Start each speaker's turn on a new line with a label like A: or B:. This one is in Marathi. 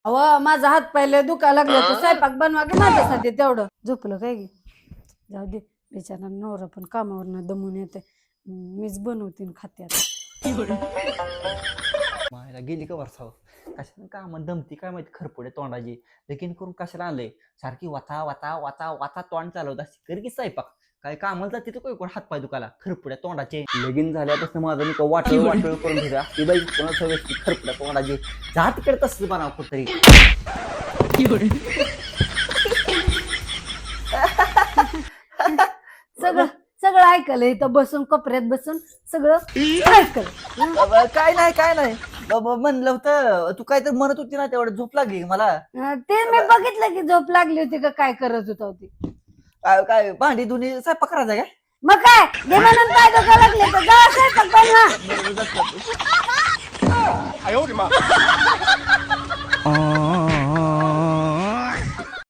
A: अहो माझा हात पायले दुखा लागला तर स्वयंपाक बनवा की माझ्यासाठी तेवढं. झोपलं काय गे? जाऊ दे, बिचारा नवरा पण कामावरनं दमून येते. मीच बनवते आणि खाते आता.
B: मायला गेली का वर्षाव कशाला कामात दमती काय माहिती खरपुड्या तोंडाची लगीन करून कशाला आणलंय सारखी वाता वाता वाता वाता तोंड चालवत असते कर की स्वयंपाक काय कामाला जाते तर कोण हातपाय दुखाला खरपुड्या तोंडाचे लगीन झाल्यापासून माझं मी वाटळ वाटळ करून घेतला ती बाई कोणाचं व्यक्ती खरपुड्या तोंडाची जा तिकडे तसं बनाव कुठतरी
A: सगळं सगळं ऐकलं इथं बसून कोपऱ्यात बसून सगळं ऐकलं.
B: काय नाही बाबा म्हणलं होतं तू काय तर म्हणत होती ना तेवढं झोप लागली मला
A: ते मी बघितलं की झोप लागली होती का काय करत होता होती.
B: काय भांडी धुणी स्वयंपाक करायचा काय
A: मग काय घे म्हणून काय डोकं लागले तर जा स्वयंपाक बनवा.